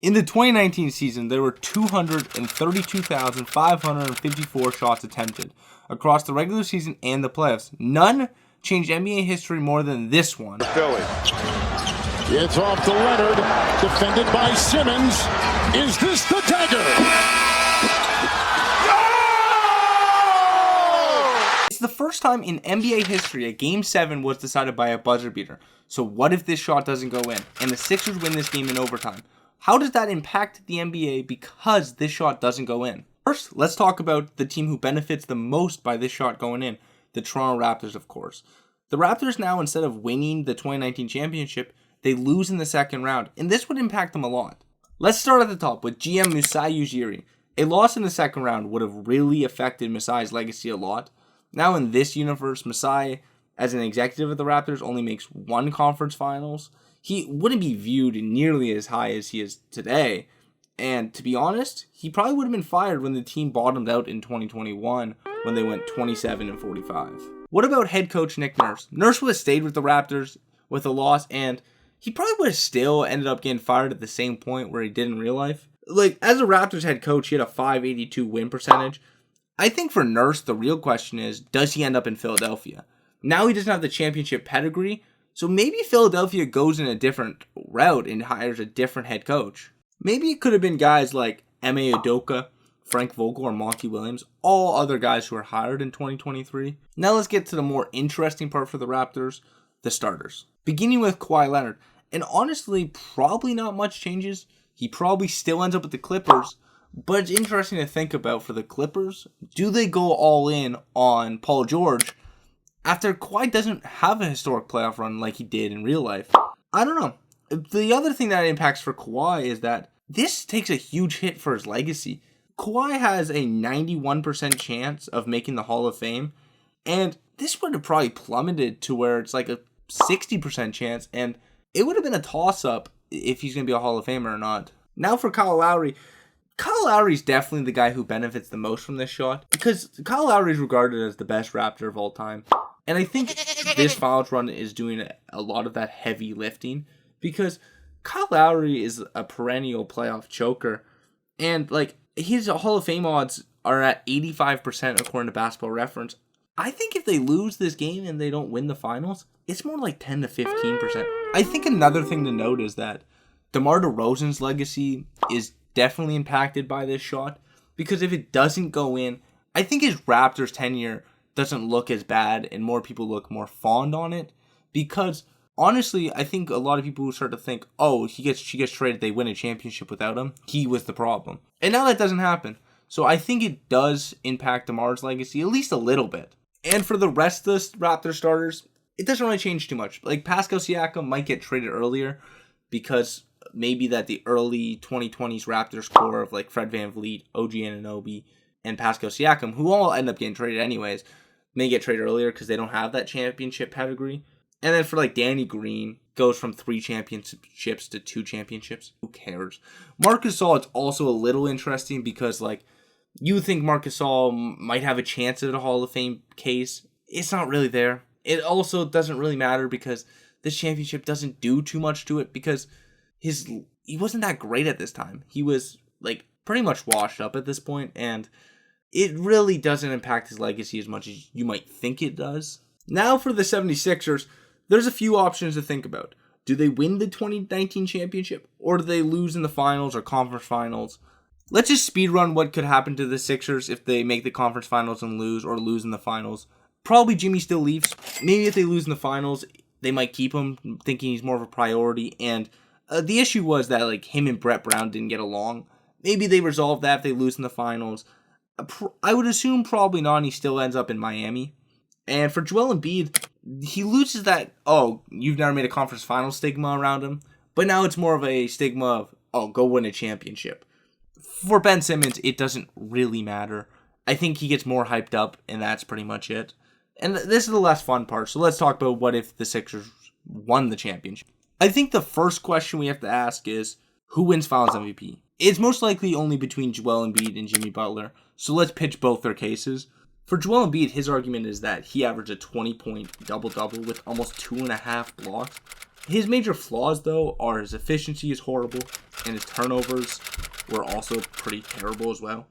In the 2019 season, there were 232,554 shots attempted across the regular season and the playoffs. None changed NBA history more than this one. Philly. It's off to Leonard, defended by Simmons. Is this the dagger? It's the first time in NBA history a Game 7 was decided by a buzzer beater. So what if this shot doesn't go in and the Sixers win this game in overtime? How does that impact the NBA because this shot doesn't go in? First, let's talk about the team who benefits the most by this shot going in. The Toronto Raptors, of course. The Raptors now, instead of winning the 2019 championship, they lose in the second round, and this would impact them a lot. Let's start at the top with GM Masai Ujiri. A loss in the second round would have really affected Masai's legacy a lot. Now in this universe, Masai, as an executive of the Raptors, only makes one conference finals. He wouldn't be viewed nearly as high as he is today. And to be honest, he probably would have been fired when the team bottomed out in 2021 when they went 27-45. What about head coach Nick Nurse? Nurse would have stayed with the Raptors with a loss, and he probably would have still ended up getting fired at the same point where he did in real life. Like, as a Raptors head coach, he had a .582 win percentage. I think for Nurse, the real question is, does he end up in Philadelphia? Now he doesn't have the championship pedigree, so maybe Philadelphia goes in a different route and hires a different head coach. Maybe it could have been guys like Ime Udoka, Frank Vogel, or Monty Williams, all other guys who were hired in 2023. Now let's get to the more interesting part for the Raptors, the starters. Beginning with Kawhi Leonard, and honestly, probably not much changes. He probably still ends up with the Clippers, but it's interesting to think about for the Clippers. Do they go all in on Paul George after Kawhi doesn't have a historic playoff run like he did in real life? I don't know. The other thing that impacts for Kawhi is that this takes a huge hit for his legacy. Kawhi has a 91% chance of making the Hall of Fame, and this would have probably plummeted to where it's like a 60% chance, and it would have been a toss-up if he's going to be a Hall of Famer or not. Now for Kyle Lowry. Kyle Lowry is definitely the guy who benefits the most from this shot, because Kyle Lowry is regarded as the best Raptor of all time. And I think this finals run is doing a lot of that heavy lifting, because Kyle Lowry is a perennial playoff choker, and like his Hall of Fame odds are at 85% according to Basketball Reference. I think if they lose this game and they don't win the finals, it's more like 10 to 15%. I think another thing to note is that DeMar DeRozan's legacy is definitely impacted by this shot, because if it doesn't go in, I think his Raptors tenure doesn't look as bad and more people look more fond on it, because honestly, I think a lot of people who start to think, oh, she gets traded, they win a championship without him, he was the problem. And now that doesn't happen. So I think it does impact DeMar's legacy, at least a little bit. And for the rest of the Raptor starters, it doesn't really change too much. Like, Pascal Siakam might get traded earlier because maybe that the early 2020s Raptors core of like Fred VanVleet, OG Anunoby, and Pascal Siakam, who all end up getting traded anyways, may get traded earlier because they don't have that championship pedigree. And then for like Danny Green, goes from 3 championships to 2 championships. Who cares? Marc Gasol, it's also a little interesting because like you think Marc Gasol might have a chance at a Hall of Fame case. It's not really there. It also doesn't really matter because this championship doesn't do too much to it, because he wasn't that great at this time. He was like pretty much washed up at this point, and it really doesn't impact his legacy as much as you might think it does. Now for the 76ers, there's a few options to think about. Do they win the 2019 championship, or do they lose in the finals or conference finals? Let's just speedrun what could happen to the Sixers if they make the conference finals and lose, or lose in the finals. Probably Jimmy still leaves. Maybe if they lose in the finals, they might keep him, thinking he's more of a priority. And the issue was that like him and Brett Brown didn't get along. Maybe they resolve that if they lose in the finals. I would assume probably not, and he still ends up in Miami. And for Joel Embiid, he loses that, oh, you've never made a conference final stigma around him. But now it's more of a stigma of, oh, go win a championship. For Ben Simmons, it doesn't really matter. I think he gets more hyped up, and that's pretty much it. And this is the less fun part, so let's talk about what if the Sixers won the championship. I think the first question we have to ask is, who wins Finals MVP? It's most likely only between Joel Embiid and Jimmy Butler, so let's pitch both their cases. For Joel Embiid, his argument is that he averaged a 20-point double-double with almost 2.5 blocks. His major flaws, though, are his efficiency is horrible, and his turnovers were also pretty terrible as well.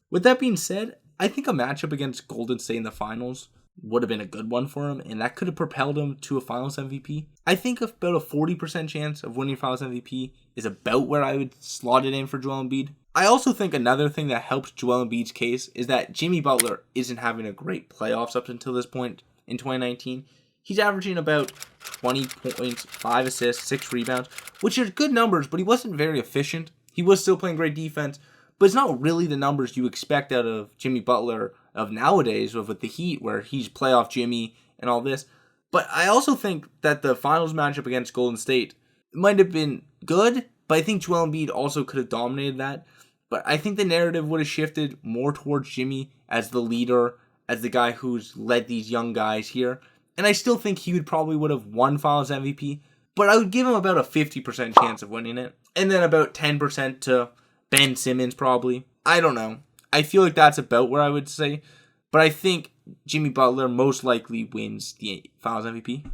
With that being said, I think a matchup against Golden State in the finals would have been a good one for him, and that could have propelled him to a finals MVP. I think about a 40% chance of winning finals MVP is about where I would slot it in for Joel Embiid. I also think another thing that helps Joel Embiid's case is that Jimmy Butler isn't having a great playoffs up until this point in 2019. He's averaging about 20 points, 5 assists, 6 rebounds, which are good numbers, but he wasn't very efficient. He was still playing great defense, but it's not really the numbers you expect out of Jimmy Butler of nowadays with the Heat, where he's playoff Jimmy and all this. But I also think that the finals matchup against Golden State might have been good, but I think Joel Embiid also could have dominated that. But I think the narrative would have shifted more towards Jimmy as the leader, as the guy who's led these young guys here. And I still think he would have won Finals MVP, but I would give him about a 50% chance of winning it. And then about 10% to Ben Simmons probably. I don't know. I feel like that's about where I would say. But I think Jimmy Butler most likely wins the Finals MVP.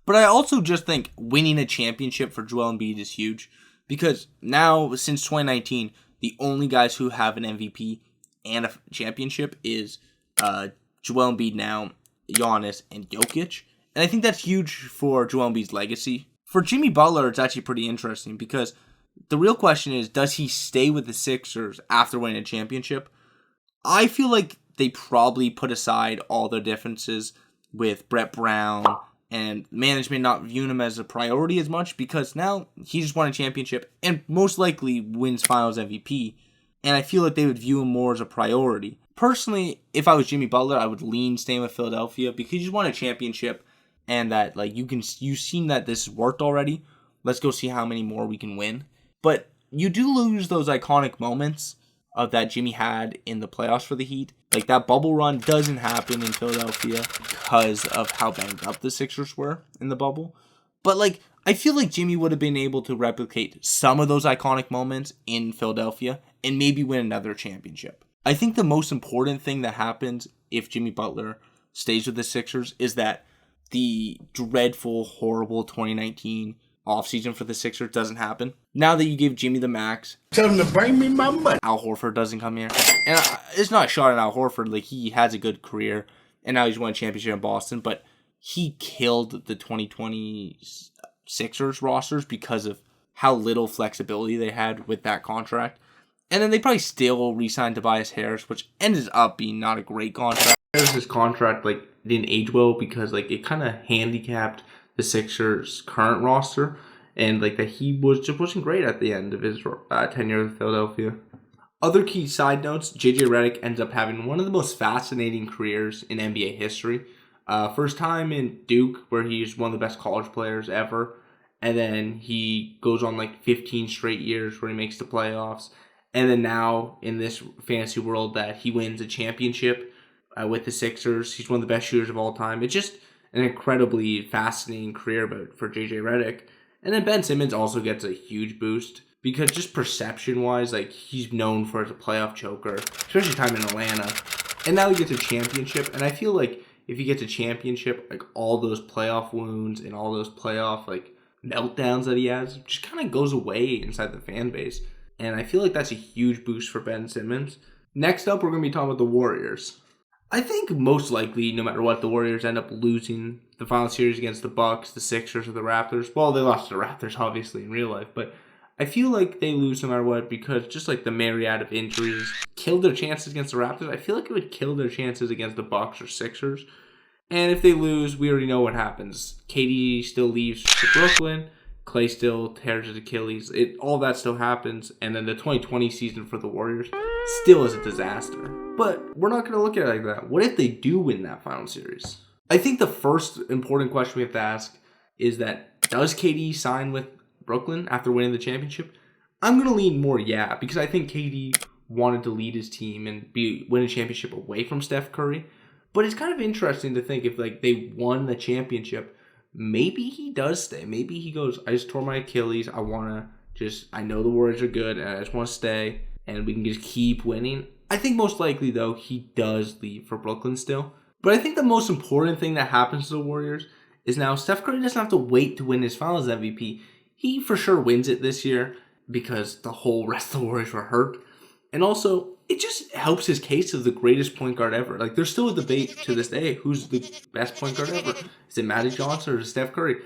But I also just think winning a championship for Joel Embiid is huge. Because now, since 2019, the only guys who have an MVP and a championship is Joel Embiid now, Giannis, and Jokic. And I think that's huge for Joel Embiid's legacy. For Jimmy Butler, it's actually pretty interesting because the real question is, does he stay with the Sixers after winning a championship? I feel like they probably put aside all their differences with Brett Brown and management not viewing him as a priority as much because now he just won a championship and most likely wins Finals MVP. And I feel like they would view him more as a priority. Personally, if I was Jimmy Butler, I would lean staying with Philadelphia because he just won a championship and that you've seen that this worked already. Let's go see how many more we can win. But you do lose those iconic moments of that Jimmy had in the playoffs for the Heat. Like that bubble run doesn't happen in Philadelphia because of how banged up the Sixers were in the bubble. But I feel like Jimmy would have been able to replicate some of those iconic moments in Philadelphia and maybe win another championship. I think the most important thing that happens if Jimmy Butler stays with the Sixers is that the dreadful, horrible 2019 offseason for the Sixers doesn't happen. Now that you give Jimmy the max, Tell him to bring me my money. Al Horford doesn't come here. And it's not a shot at Al Horford. He has a good career, and now he's won a championship in Boston, but he killed the 2020 Sixers rosters because of how little flexibility they had with that contract. And then they probably still re-signed Tobias Harris, which ended up being not a great contract. Harris's contract didn't age well because it kind of handicapped the Sixers' current roster, and that he wasn't great at the end of his tenure with Philadelphia. Other key side notes: JJ Redick ends up having one of the most fascinating careers in NBA history. First time in Duke, where he's one of the best college players ever, and then he goes on 15 straight years where he makes the playoffs. And then now, in this fantasy world, that he wins a championship with the Sixers. He's one of the best shooters of all time. It's just an incredibly fascinating career for JJ Redick. And then Ben Simmons also gets a huge boost because just perception-wise, he's known for as a playoff choker, especially time in Atlanta. And now he gets a championship. And I feel like if he gets a championship, all those playoff wounds and all those playoff, meltdowns that he has just kind of goes away inside the fan base. And I feel like that's a huge boost for Ben Simmons. Next up, we're going to be talking about the Warriors. I think most likely, no matter what, the Warriors end up losing the final series against the Bucks, the Sixers, or the Raptors. Well, they lost to the Raptors, obviously, in real life. But I feel like they lose no matter what because just the myriad of injuries killed their chances against the Raptors. I feel like it would kill their chances against the Bucks or Sixers. And if they lose, we already know what happens. KD still leaves to Brooklyn. Klay still tears his Achilles. All that still happens. And then the 2020 season for the Warriors still is a disaster. But we're not going to look at it like that. What if they do win that final series? I think the first important question we have to ask is that, does KD sign with Brooklyn after winning the championship? I'm going to lean more yeah, because I think KD wanted to lead his team and win a championship away from Steph Curry. But it's kind of interesting to think if they won the championship, maybe he does stay. Maybe he goes, I just tore my Achilles. I know the Warriors are good and I just want to stay and we can just keep winning. I think most likely, though, he does leave for Brooklyn still. But I think the most important thing that happens to the Warriors is now Steph Curry doesn't have to wait to win his Finals MVP. He for sure wins it this year because the whole rest of the Warriors were hurt. And also, it just helps his case of the greatest point guard ever. Like, there's still a debate to this day, who's the best point guard ever? Is it Magic Johnson or is it Steph Curry?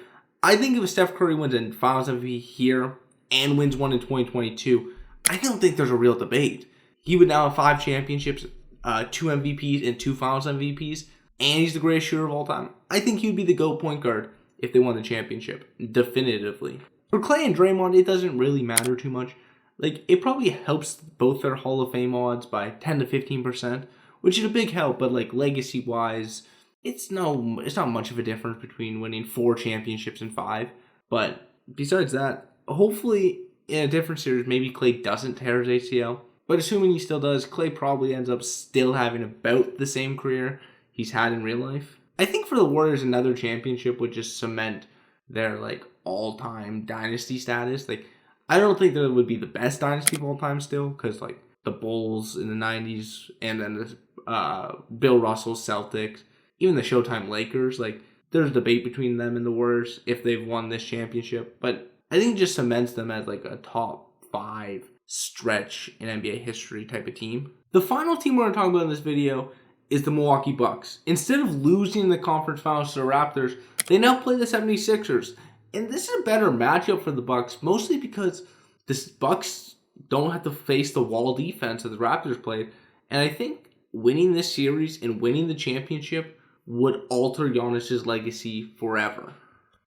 I think if Steph Curry wins a Finals MVP here and wins one in 2022, I don't think there's a real debate. He would now have 5 championships, 2 MVPs, and 2 Finals MVPs, and he's the greatest shooter of all time. I think he would be the GOAT point guard if they won the championship, definitively. For Klay and Draymond, it doesn't really matter too much. Like, it probably helps both their Hall of Fame odds by 10 to 15%, which is a big help, but like legacy-wise, it's not much of a difference between winning 4 championships and 5. But besides that, hopefully in a different series, maybe Klay doesn't tear his ACL. But assuming he still does, Klay probably ends up still having about the same career he's had in real life. I think for the Warriors, another championship would just cement their like all-time dynasty status. Like, I don't think that it would be the best dynasty of all time still, because like the Bulls in the 90s and then the Bill Russell Celtics, even the Showtime Lakers, like there's debate between them and the Warriors if they've won this championship. But I think it just cements them as like a top 5 stretch in NBA history type of team. The final team we're going to talk about in this video is the Milwaukee Bucks. Instead of losing the conference finals to the Raptors, they now play the 76ers. And this is a better matchup for the Bucks, mostly because the Bucks don't have to face the wall defense that the Raptors played. And I think winning this series and winning the championship would alter Giannis's legacy forever.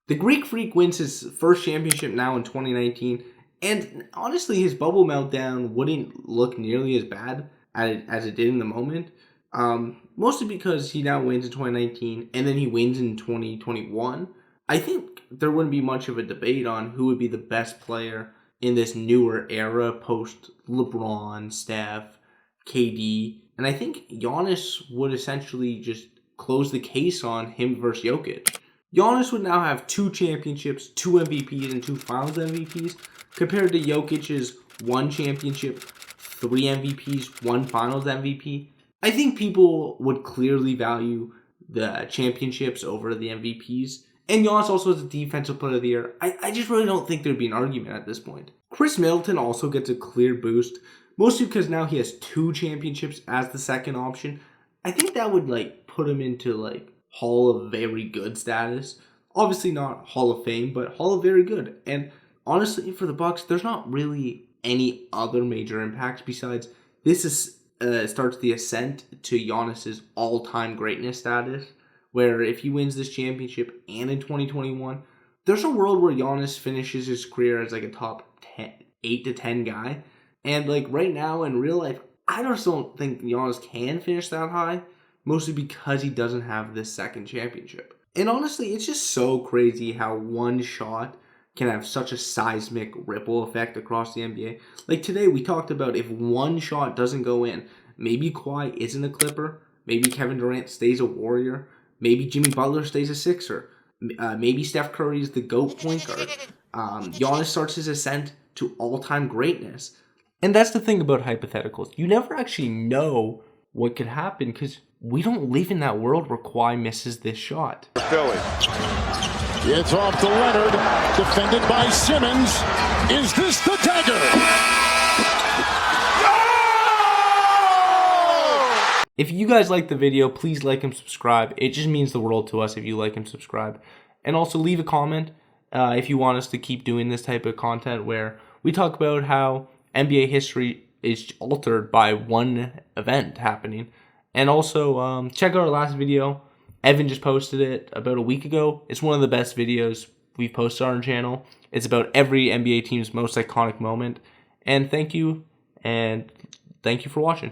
The Greek Freak wins his first championship now in 2019. And honestly, his bubble meltdown wouldn't look nearly as bad as it did in the moment. Mostly because he now wins in 2019 and then he wins in 2021. I think there wouldn't be much of a debate on who would be the best player in this newer era post LeBron, Steph, KD. And I think Giannis would essentially just close the case on him versus Jokic. Giannis would now have 2 championships, 2 MVPs, and 2 Finals MVPs, compared to Jokic's 1 championship, 3 MVPs, 1 Finals MVP. I think people would clearly value the championships over the MVPs. And Giannis also has a defensive player of the year. I just really don't think there'd be an argument at this point. Chris Middleton also gets a clear boost, mostly because now he has 2 championships as the second option. I think that would like put him into like Hall of Very Good status. Obviously not Hall of Fame, but Hall of Very Good. And honestly, for the Bucks, there's not really any other major impacts besides this starts the ascent to Giannis's all-time greatness status. Where if he wins this championship and in 2021, there's a world where Giannis finishes his career as like a top 8 to 10 guy. And like right now in real life, I just don't think Giannis can finish that high, mostly because he doesn't have this second championship. And honestly, it's just so crazy how one shot can have such a seismic ripple effect across the NBA. Like today, we talked about if one shot doesn't go in, maybe Kawhi isn't a Clipper, maybe Kevin Durant stays a Warrior, maybe Jimmy Butler stays a Sixer. Maybe Steph Curry is the GOAT point guard. Giannis starts his ascent to all-time greatness. And that's the thing about hypotheticals. You never actually know what could happen because we don't live in that world where Kawhi misses this shot. Philly. It's off to Leonard. Defended by Simmons. Is this the dagger? If you guys like the video, please like and subscribe. It just means the world to us if you like and subscribe. And also leave a comment if you want us to keep doing this type of content where we talk about how NBA history is altered by one event happening. And also check out our last video. Evan just posted it about a week ago. It's one of the best videos we've posted on our channel. It's about every NBA team's most iconic moment. And thank you for watching.